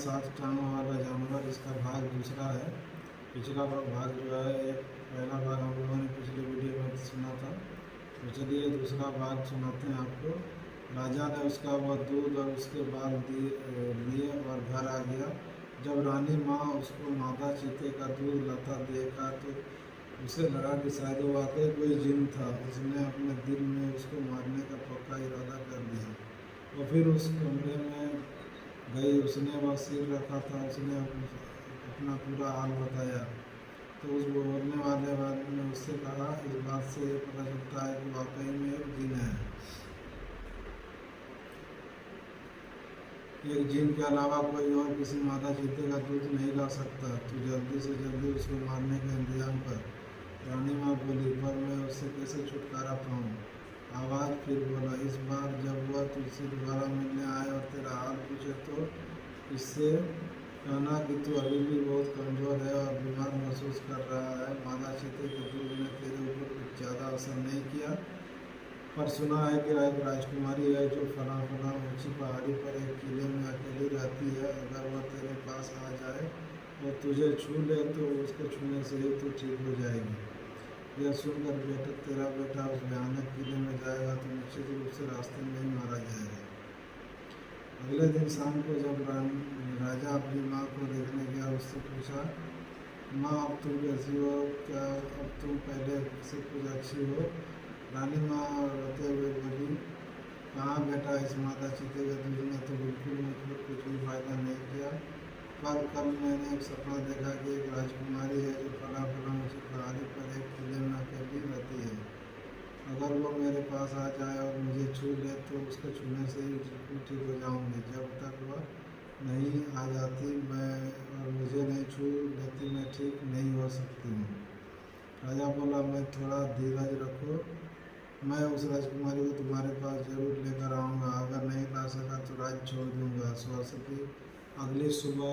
7 टांगों वाला जानवर, इसका भाग दूसरा है। पिछला भाग जो है, एक पहला भाग हम लोगों ने पिछले वीडियो में सुना था, तो चलिए दूसरा भाग सुनाते हैं आपको। राजा ने उसका वह दूध और उसके बाल लिए और घर आ गया। जब रानी माँ उसको मादा चीते का दूध लाता देखा तो उसे लगा कि शायद वो वाकई कोई जिन था। उसने अपने दिल में उसको मारने का पक्का इरादा कर लिया। और फिर उस कमरे में गई, उसने वह सिर रखा था, उसने अपना पूरा हाल बताया। तो उस बोलने वाले ने उससे कहा, इस बात से ये पता चलता है कि वाकई में एक जिन है। एक जिन के अलावा कोई और किसी मादा चीते का दूध नहीं ला सकता। तू जल्दी से जल्दी उसको मारने का इंतजाम कर। रानी माँ बोली, पर मैं उससे कैसे छुटकारा पाऊँ? आवाज़ फिर बोला, इस बार जब वह तुझसे दोबारा मिलने आए और तेरा हाल पूछे तो इससे कहना कि तू अभी भी बहुत कमज़ोर है और बीमार महसूस कर रहा है। मादा चीते के दूध ने तेरे ऊपर कुछ ज़्यादा असर नहीं किया, पर सुना है कि एक राजकुमारी है जो फला ऊंची पहाड़ी पर एक किले में अकेली रहती है। अगर वह तेरे पास आ जाए और तुझे छू ले तो उसके छूने से ही तू ठीक हो जाएगी। यह सुनकर तेरा बेटा उस भयानक किले में जाएगा तो निश्चित रूप से रास्ते में ही मारा जाएगा। अगले दिन शाम को जब राजा अपनी माँ को देखने गया, उससे पूछा, माँ अब तुम कैसी हो? क्या अब तुम पहले से कुछ अच्छी हो? रानी माँ रोते हुए बोली, कहाँ बेटा, इस मादा चीते के दूध ने तो बिल्कुल मुझको कुछ भी फायदा नहीं किया। पर कल मैंने एक सपना देखा कि एक राजकुमारी है जो फला ऊंची पहाड़ी पर एक किले में अकेली रहती है। अगर वो मेरे पास आ जाए और मुझे छू ले तो उसके छूने से ही ठीक हो जाऊंगी। जब तक वह नहीं आ जाती मैं और मुझे नहीं छू लेती मैं ठीक नहीं हो सकती हूँ। राजा बोला, मैं थोड़ा धीरज रखो, मैं उस राजकुमारी को तुम्हारे पास जरूर लेकर आऊँगा। अगर नहीं ला सका तो राज्य छोड़ दूँगा। सुबह की अगली सुबह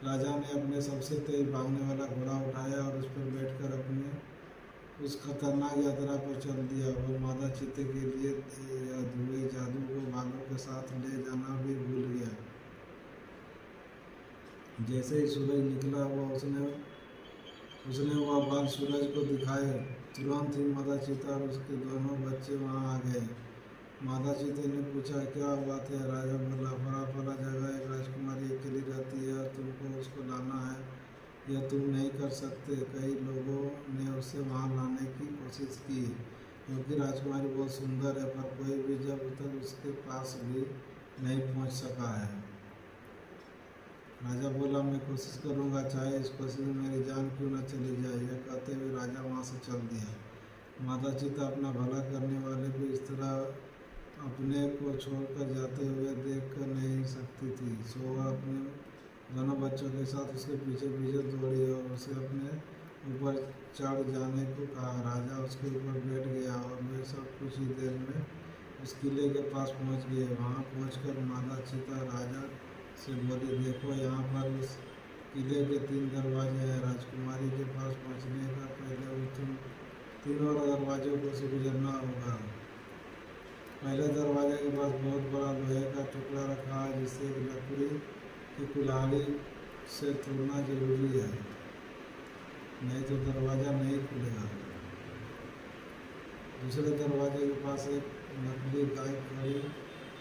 राजा ने अपने सबसे तेज भागने वाला घोड़ा उठाया और उस पर बैठकर अपने उस खतरनाक यात्रा पर चल दिया। वो मादा चीते के लिए अधूरे जादू को बालों के साथ ले जाना भी भूल गया। जैसे ही सूरज निकला उसने वह बाल सूरज को दिखाए। तुरंत ही मादा चीता और उसके दोनों बच्चे वहां आ गए। मादा चीते ने पूछा, क्या बात है? राजा बोला, फला जगह एक राजकुमारी अकेली रहती है और तुमको उसको लाना है। यह तुम नहीं कर सकते। कई लोगों ने उसे वहां लाने की कोशिश की क्योंकि राजकुमारी बहुत सुंदर है, पर कोई भी जब तक उसके पास भी नहीं पहुंच सका है। राजा बोला, मैं कोशिश करूंगा, चाहे इस कोशिश में मेरी जान क्यों न चली जाए। यह कहते हुए राजा वहां से चल दिया। माता चीता अपना भला करने वाले को इस तरह अपने को छोड़कर जाते हुए देख कर नहीं सकती थी, सो वह अपने दोनों बच्चों के साथ उसके पीछे पीछे दौड़ी और उसे अपने ऊपर चढ़ जाने को कहा। राजा उसके ऊपर बैठ गया और वे सब कुछ ही देर में उस किले के पास पहुंच गए। वहां पहुंचकर मादा चीता राजा से बोली, देखो यहाँ पर इस किले के 3 दरवाजे हैं। राजकुमारी के पास पहुंचने का पहले तुम तीनों दरवाजों को से गुजरना होगा। पहले दरवाजे के पास बहुत बड़ा लोहे का टुकड़ा रखा है जिसे एक लकड़ी की कुल्हाड़ी से तोड़ना जरूरी है, नहीं तो दरवाज़ा नहीं खुलेगा। दूसरे दरवाजे के पास एक नकली गाय खड़ी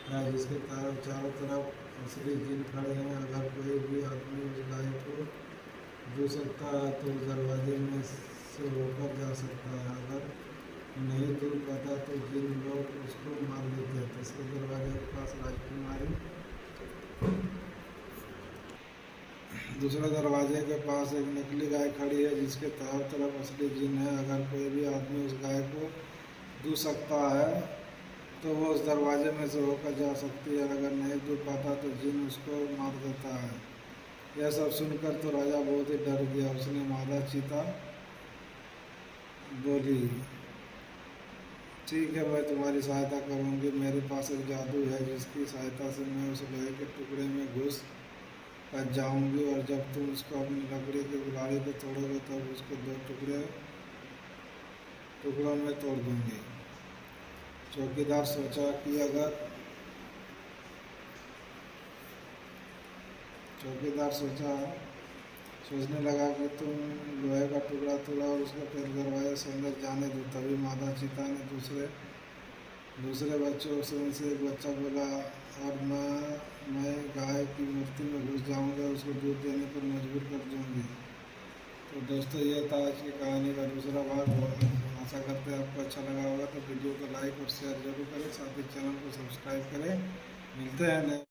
है जिसके चारों तरफ असली जिन खड़े हैं। अगर कोई भी आदमी उस गाय को छू सकता है तो उस दरवाजे में से होकर जा सकता है। अगर नहीं दूर पाता तो जिन लोग उसको मार लेते हैं। तीसरे दरवाजे के पास राजकुमारी, दूसरे दरवाजे के पास एक नकली गाय खड़ी है जिसके चारों तरफ असली जिन है। अगर कोई भी आदमी उस गाय को छू सकता है तो वो उस दरवाजे में से होकर जा सकती है। अगर नहीं दूर पाता तो जिन उसको मार देता है। यह सब सुनकर तो राजा बहुत ही डर गया। उसने मादा चीता बोली, ठीक है, मैं तुम्हारी सहायता करूंगी। मेरे पास एक जादू है जिसकी सहायता से मैं उस लोहे के टुकड़े में घुस कर जाऊंगी और जब तुम उसको अपनी लकड़ी की कुल्हाड़ी को तोड़ोगे तब उसको 2 टुकड़ों में तोड़ दूंगी। चौकीदार सोचा कि अगर चौकीदार सोचने लगा कि तुम लोहे का टुकड़ा तोड़ा और उसका फिर दरवाजे से अंदर जाने दो। तभी माता चीता ने दूसरे बच्चों से उनसे एक बच्चा बोला, और मैं गाय की मूर्ति में घुस जाऊंगा, उसको दूध देने पर मजबूर कर दूंगी। तो दोस्तों, ये था आज की कहानी का दूसरा भाग। आशा करते हैं आपको अच्छा लगा होगा। तो वीडियो को लाइक और शेयर जरूर करें, साथ ही चैनल को सब्सक्राइब करें। मिलते हैं